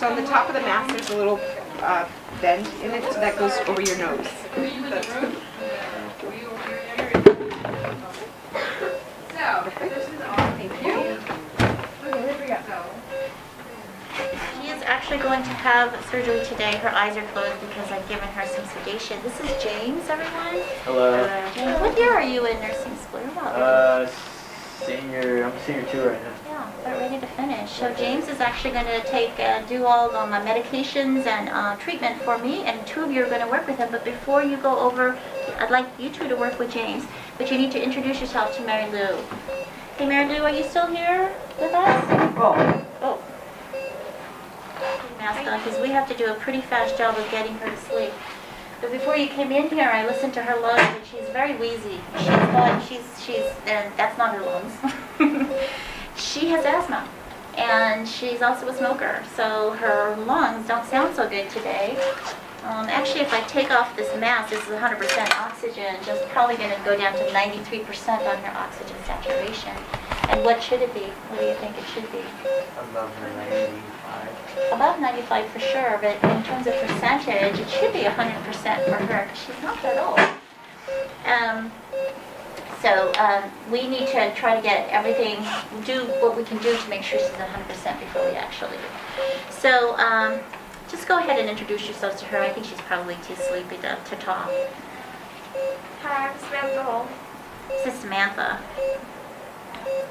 So on the top of the mask, there's a little bend in it that goes over your nose. She is actually going to have surgery today. Her eyes are closed because I've given her some sedation. This is James, everyone. Hello. James, what year are you in nursing school? Senior. I'm senior 2 right now. Yeah, about ready to finish. So James is actually going to do all of my medications and treatment for me, and 2 of you are going to work with him. But before you go over, I'd like you two to work with James. But you need to introduce yourself to Mary Lou. Hey, Mary Lou, are you still here with us? Oh. Mask on, because we have to do a pretty fast job of getting her to sleep. But before you came in here, I listened to her lungs, and she's very wheezy. And that's not her lungs. She has asthma, and she's also a smoker, so her lungs don't sound so good today. Actually, if I take off this mask, this is 100% oxygen, just probably going to go down to 93% on her oxygen saturation. And what should it be? What do you think it should be? Above 95. Above 95 for sure, but in terms of percentage, it should be 100% for her, because she's not that old. So we need to try to get everything, do what we can do to make sure she's 100% before we actually do. So just go ahead and introduce yourselves to her. I think she's probably too sleepy to talk. Hi, I'm Samantha Hall. This is Samantha.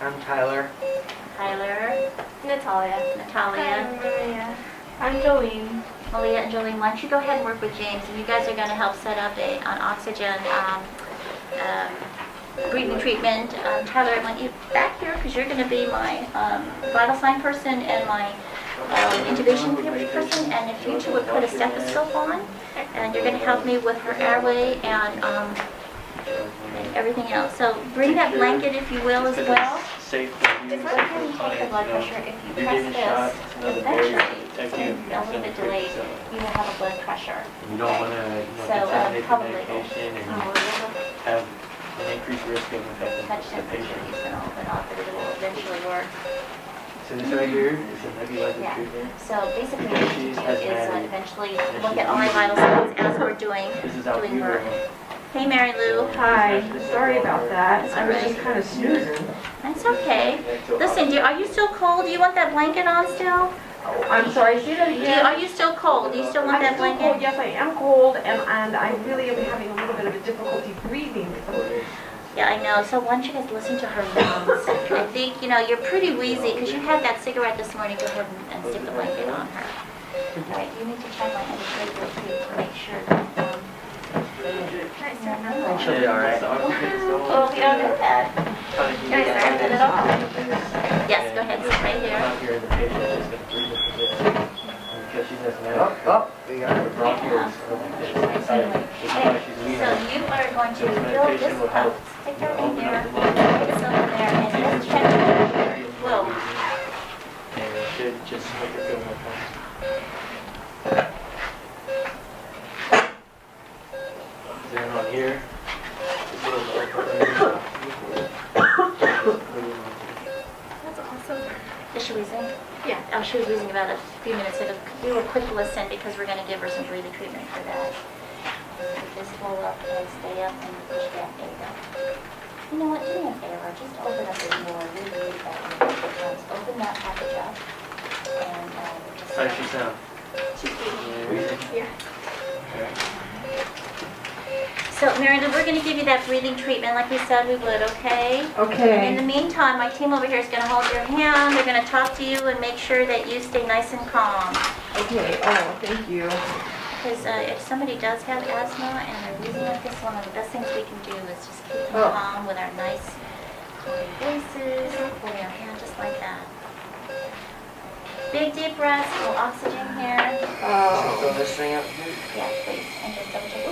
I'm Tyler. Tyler. Natalia. Natalia. I'm Maria. I'm Jolene. Malia and Jolene, why don't you go ahead and work with James, and you guys are going to help set up an oxygen breathing treatment. Tyler, I want you back here because you're going to be my vital sign person and my intubation person, and if you two would put a stethoscope on, and you're going to help me with her airway and everything else. So bring that blanket, if you will, as well. Safe for you. Go ahead and check the blood pressure. If you press this, eventually, a little bit delayed, you will have a blood pressure. You don't want to contaminate the medication and have an increased risk of infecting the patient. He's going to open up, but it will eventually work. So this right here is a nebulizer treatment. So basically what we do is eventually look at all my vital signs as we're doing work. Hey, Mary Lou. Hi. Sorry about that. I was just kind of snoozing. That's okay. Listen, are you still cold? Do you want that blanket on still? I'm sorry, say that again. Are you still cold? Do you still want that blanket? Cold. Yes, I am cold, and I really am having a little bit of a difficulty breathing. Yeah, I know. So why don't you guys listen to her lungs? I think, you're pretty wheezy because you had that cigarette this morning. Go ahead and stick the blanket on her. All right, you need to check my indicator to make sure that... Actually, all right. Oh, we don't know that. Can I start it at all? Yes, go ahead. Sit right here. We got her bronchioles. So you are going to fill this up. Stick her in there. Put this over there, and just check her flow. And it should just make her feel more comfortable. Then on here, That's awesome. Is she wheezing? Yeah. Oh, she was wheezing about a few minutes ago. Do a quick listen because we're going to give her some breathing treatment for that. Just pull up and stay up and push back. There you go. You know what? Do me a favor. Just open up the door. Really fast. Open that package up. And just... how does she sound? She's breathing. Yeah. So, Mary Lou, we're going to give you that breathing treatment like we said we would, okay? Okay. And in the meantime, my team over here is going to hold your hand. They're going to talk to you and make sure that you stay nice and calm. Okay. Oh, thank you. Because if somebody does have asthma and they're wheezing like this, one of the best things we can do is just keep them calm with our nice, calming voices, holding our hand just like that. Big deep breaths, a little oxygen here. Fill this thing up here. Yeah, please. And just double check.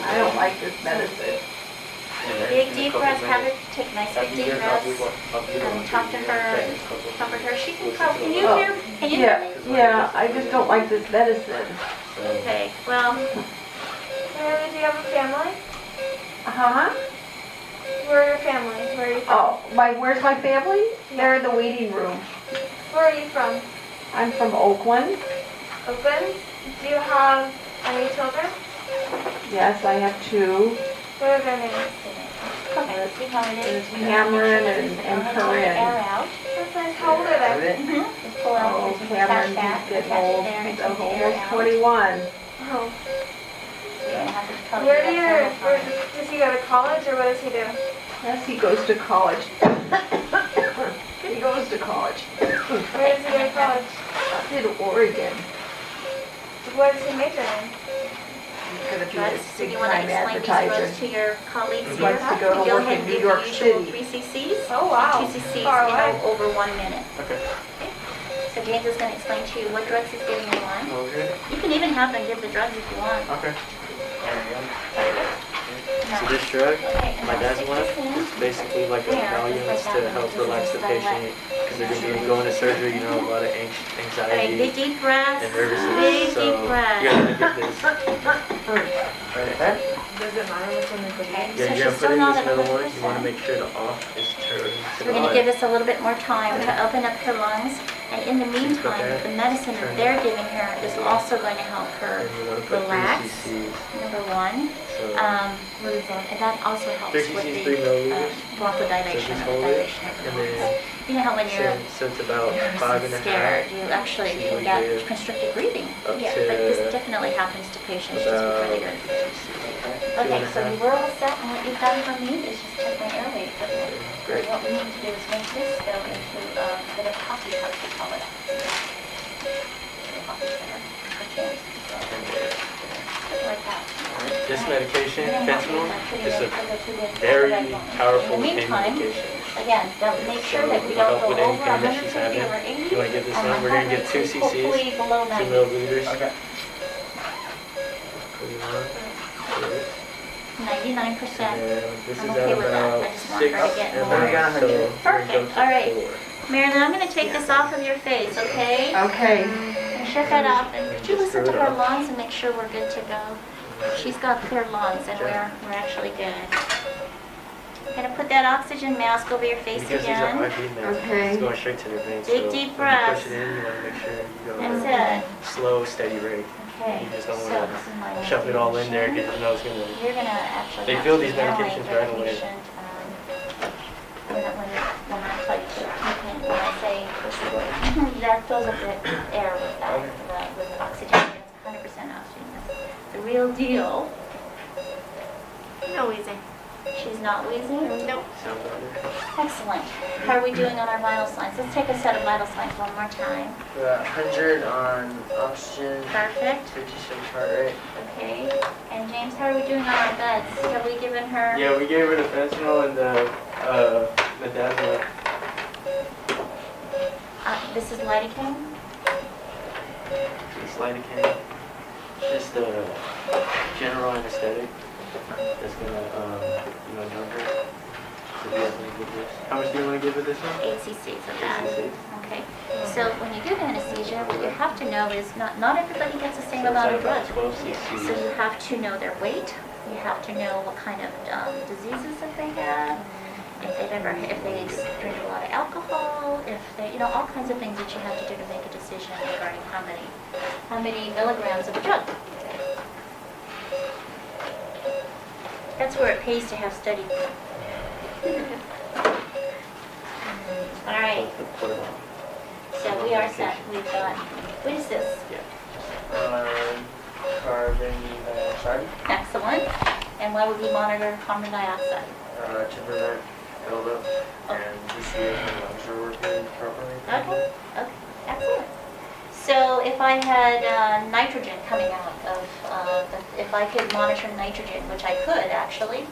I don't like this medicine. Big deep breaths. Have her take nice big deep breaths. And talk to her, comfort her. She can come. Can you hear? Can you hear me? Yeah, I just don't like this medicine. Okay, well. Mary, do you have a family? Uh-huh. Where are your family? Where are you from? Oh, where's my family? They're in the waiting room. Where are you from? I'm from Oakland. Oakland? Do you have any children? Yes, I have 2. What are their names? Okay, let's see how it is. Cameron and Corinne. Air out. That's nice. How old are they? Just pull out. Oh, just Cameron, attach he's that, getting attach it old. there, He's and take the air almost out. 21. Oh. You're gonna have to cover Where that does he go to college or what does he do? Yes, he goes to college. He goes to college. Where does he go to college? In Oregon. What does he major in? He's going to be a Drugs. Do you want to big-time explain these advertiser. drugs to your colleagues He here? wants to go to Go work ahead in and New give York the usual City. 3 cc's. Oh wow. 2 cc's Far in away. over 1 minute. Okay. So James is going to explain to you what drugs he's giving you on. Okay. You can even have them give the drugs if you want. Okay. There we go. So this drug, Okay, and my now dad's stick one, this in. it's basically like a There, Valium just like to that. help This is relax the just like patient because they're going to be going to surgery, you know, a lot of All right, big anxiety deep breaths. and nervousness. Big So deep you breaths. gotta get this right there. Does it matter which one they put Okay, in? Yeah, so you're she's gonna put still in not this at middle one. You want to 100%. make sure the off is turned to We're the going to on. give this a little bit more time to open up her lungs. And in the meantime, the medicine that they're giving her is also going to help her And you want to put 3 relax, cc's. number 1. So And that also helps 3 with cc's, the 3 milliliters. bronchodilation, So just or hold it, dilation of the and lungs. then You know how when you're so it's about 5.5 scared, you actually So you can get give constricted breathing. up Yeah, to like this definitely happens to patients just about before they go. 2 Okay, so you 2.5. were all set, and what you've done for me is just check my airway equipment. Great. What we need to do is make this go into a bit of coffee cup, we call it. Coffee center, for chance. Like that. This medication, And then fentanyl, what we is do a is put it to the very bronchodilation. powerful In the pain meantime, medication. again, don't make sure So that we it'll don't help go with any over pain that she's 150 having. or 80. You want to give this and one? my We're going to heart get 2 rate is cc's, hopefully below 2 90. milliliters. Okay. Put it on. Good. 99%. And this I'm is okay at with that. about I just want 6 her to get and more. then Yeah. so we're gonna go Perfect. to All right. 4. Marilyn, I'm going to take this off of your face, okay? Okay. And shut that off. And could you listen to her lungs and make sure we're good to go? She's got clear lungs, and we're actually good. I'm going to put that oxygen mask over your face Because these are again. IV meds, Okay. it's going straight to their veins. Big, so deep when you breaths. push it in, you want to make sure you go at That's it. a slow, steady rate. Okay. You just don't So want this is my to shove it all in there medication. because you know it's going to... You're going to actually They have feel to these narrate medications the right away. patient, when I tell you to, when I say that fills up the air with that, with oxygen, it's 100% oxygen. That's the real deal. No wheezing. She's not wheezing? Nope. Sound better? Excellent. How are we doing on our vital signs? Let's take a set of vital signs one more time. 100 on oxygen, Perfect. 56 heart rate. Okay. And James, how are we doing on our beds? Have we given her? Yeah, we gave her the fentanyl and the Dazzler. This is lidocaine? It's lidocaine. Just the general anesthetic. That's gonna, numb her. So do you have to give this? How much do you want to give her this one? 8 cc's of that. 8 cc's. Okay. So when you give anesthesia, what you have to know is not everybody gets the same So it's amount at of blood. about 12 cc's. So you have to know their weight. You have to know what kind of diseases that they have. If they drink a lot of alcohol, if they, all kinds of things that you have to do to make a decision regarding how many milligrams of a drug. That's where it pays to have studied. All right. Put it on. So we are set. We've got. What is this? Carbon dioxide Excellent. And why would we monitor carbon dioxide? to prevent buildup and to see if the lungs are working properly. Okay. Okay. Excellent. So if I had nitrogen coming out of, if I could monitor nitrogen, which I could actually,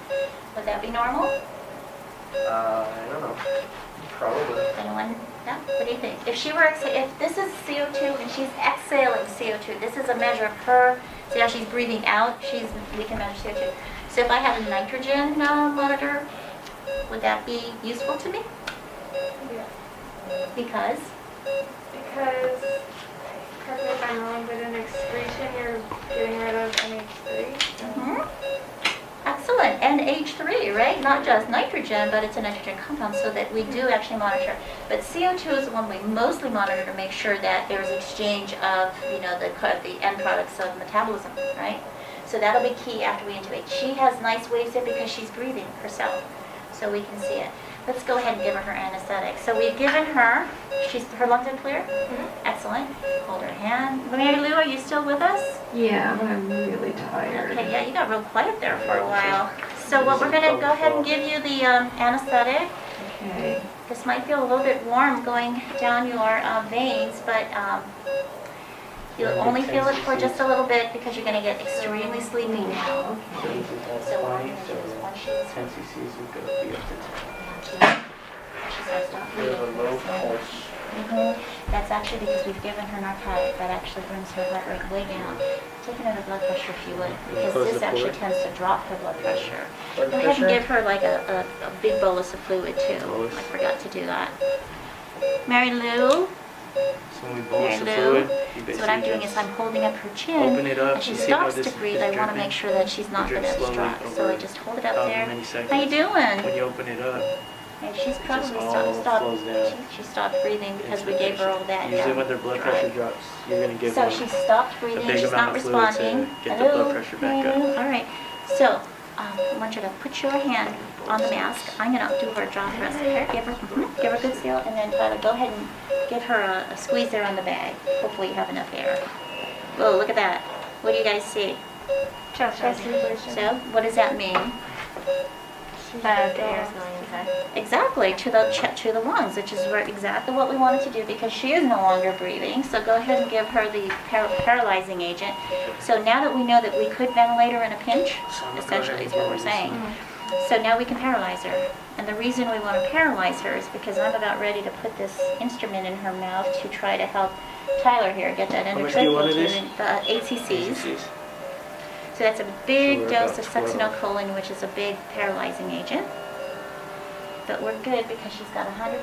would that be normal? I don't know. Probably. Anyone? No? What do you think? If she were, if this is CO2 and she's exhaling CO2, this is a measure of her. See how she's breathing out? We can measure CO2. So if I had a nitrogen monitor, would that be useful to me? Yeah. Because? Because, correct me if I'm wrong, but in excretion you're getting rid of NH3. Excellent. NH3, right? Not just nitrogen, but it's a nitrogen compound, so that we do actually monitor. But CO2 is the one we mostly monitor to make sure that there's exchange of, you know, the end products of metabolism, right? So that'll be key after we intubate. She has nice waves in because she's breathing herself, so we can see it. Let's go ahead and give her anesthetic. So we've given her, her lungs are clear? Excellent. Hold her hand. Mary Lou, are you still with us? Yeah, but I'm really tired. Okay, yeah, you got real quiet there for a while. So what we're going to go ahead and give you the anesthetic. Okay. This might feel a little bit warm going down your veins, but you'll only feel it for just a little bit because you're going to get extremely sleepy now. Okay. So what we're going to do is once she's 10 cc's would go be up to 10. We have a low pulse. That's actually because we've given her narcotic that actually brings her heart rate way down. Taking her blood pressure if you would, because Close this the actually port. tends to drop her blood pressure. Blood Go ahead and pressure? give her like a big bolus of fluid too. Bolus. I forgot to do that. Mary Lou, So when we bolus the Mary fluid, Lou. you So what I'm doing basically is I'm holding up her chin. open it up. As she You see how stops this to breathe, is I want to dripping? make sure that she's not You going to drip slowly obstruct. So over I just hold it up however there. many seconds. How you doing? When you open it up, And she's probably all flows down. she stopped breathing because we gave her all that. usually when their blood pressure drops, you're going to give So them she stopped breathing. big She's not amount of fluid to responding. get the blood pressure back up. All right. So I want you to put your hand on the mask. I'm going to do her jaw thrust. Here, give her a good seal, and then Tyler, go ahead and give her a squeeze there on the bag. Hopefully you have enough air. Whoa, look at that. What do you guys see? Chest inflation. So what does that mean? The air is going inside. Exactly, to the lungs, which is exactly what we wanted to do because she is no longer breathing. So go ahead and give her the paralyzing agent. So now that we know that we could ventilate her in a pinch, essentially is what we're saying. So now we can paralyze her. And the reason we want to paralyze her is because I'm about ready to put this instrument in her mouth to try to help Tyler here get that How much do you want of this? endotracheal 8 cc's. cc's. So that's a big So we're dose about of 12. succinylcholine, which is a big paralyzing agent. But we're good because she's got 100%.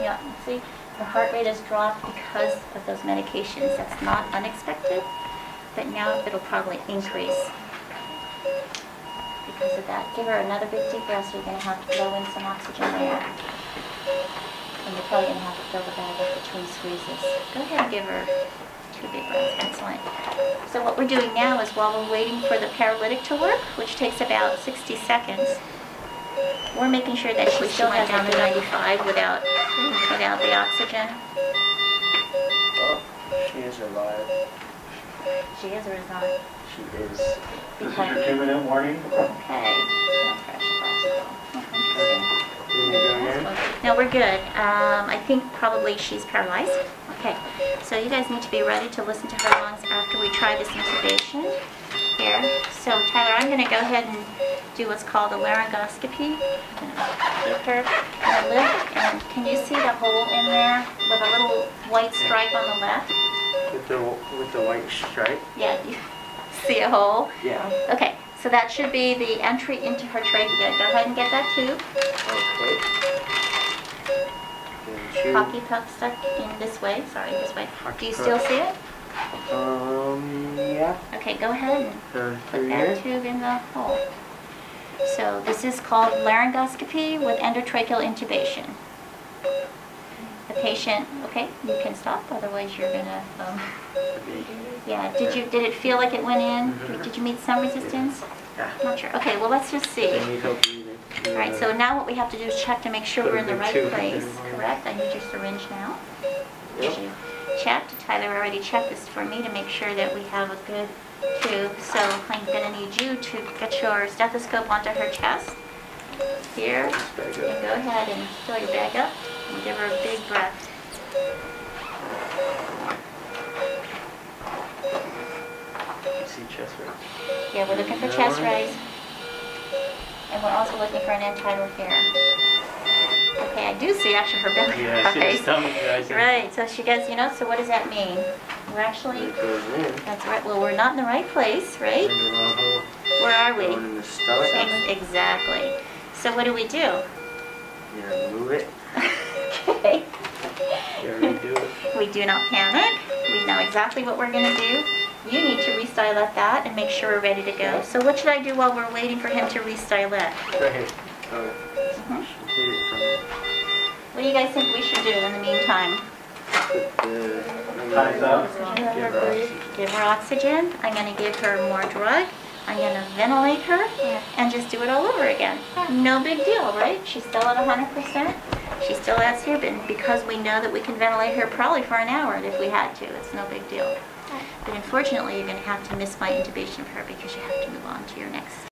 Yeah, see, her heart rate has dropped because of those medications. That's not unexpected, but now it'll probably increase because of that. Give her another big deep breath, so you're going to have to blow in some oxygen there. And you're probably going to have to fill the bag up between squeezes. Go ahead and give her 2 big breaths. Excellent. So what we're doing now is while we're waiting for the paralytic to work, which takes about 60 seconds, we're making sure that she still has down to 95 without the oxygen. Oh, she is alive. She is or is not? She is. This is your 2-minute warning. Okay. No pressure. No, we're good. I think probably she's paralyzed. Okay, so you guys need to be ready to listen to her lungs after we try this intubation here. So Tyler, I'm going to go ahead and do what's called a laryngoscopy. I'm going to lift her and lift, and can you see the hole in there with a little white stripe on the left? With the white stripe? Yeah, you see a hole? Yeah. Okay, so that should be the entry into her trachea. Go ahead and get that tube. Okay. Hockey puck stuck in this way. Sorry, this way. Do you puck. still see it? Yeah. Okay, go ahead and put Through that here? tube in the hole. So this is called laryngoscopy with endotracheal intubation. The patient, okay, you can stop, otherwise you're gonna, yeah, did it feel like it went in? Did you meet some resistance? Yeah. Not sure. Okay, well let's just see. They need help breathing. All right, so now what we have to do is check to make sure Put we're a in the big right tube in place. there. Correct, I need your syringe now. Yep. You checked, Tyler already checked this for me to make sure that we have a good tube. So I'm gonna need you to get your stethoscope onto her chest. Here, and go ahead and fill your bag up and give her a big breath. You see chest right? Yeah, we're looking for chest rise. And we're also looking for an anti here. Okay, I do see actually her belly Yeah, I see the rise. stomach rising. Right, so she gets, so what does that mean? We're actually, It goes in. that's right, well, we're not in the right place, right? In the wrong hole. Where are we? Going in the stomach. Exactly. So what do we do? You remove it. Okay. You already do it. We do not panic. We know exactly what we're going to do. You need to re-stylet that and make sure we're ready to go. So what should I do while we're waiting for him to re-stylet? Right here. Mhm. Here from What do you guys think we should do in the meantime? the ties up. Give her oxygen. I'm going to give her more drug. I'm going to ventilate her and just do it all over again. No big deal, right? She's still at 100%. She still has here, but because we know that we can ventilate her probably for an hour if we had to. It's no big deal. But unfortunately, you're going to have to miss my intubation for her because you have to move on to your next